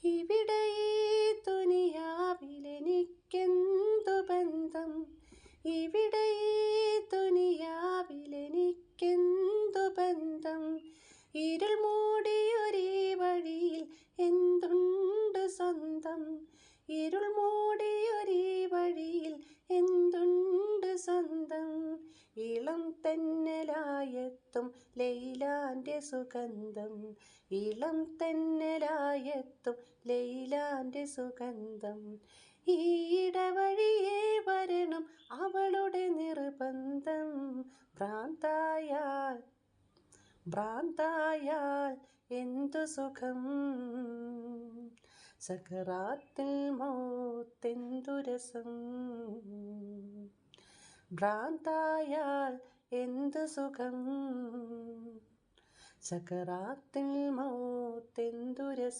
ഇവിടെ ഈ ദുനിയാവിലെനിക്കെന്തു ബന്ധം, ഇവിടെ ഈ ദുനിയാവിലെനിക്കെന്തു ബന്ധം. ഇരുൾ മൂടിയൊരീ വഴിയിൽ എന്തുണ്ട് സ്വന്തം, ഇരുൾ മൂടിയൊരീ വഴിയിൽ എന്തുണ്ട് സ്വന്തം. ഇളം തെന്നലായെത്തും ലൈലാൻ്റെ സുഗന്ധം, ഇളം തെന്നലായെത്തും ലൈലാൻ്റെ സുഗന്ധം. ഈ ഇടവഴിയേ വരണം അവളുടെ നിർബന്ധം. ഭ്രാന്തായാൽ ഭ്രാന്തായാൽ എന്തു സുഖം, സകറാത്തിൽ മൗത്തെന്തു രസം. ഭ്രാന്തായാൽ എന്തു സുഖം, സകറാത്തിൽ മൗത്തെന്തു രസം.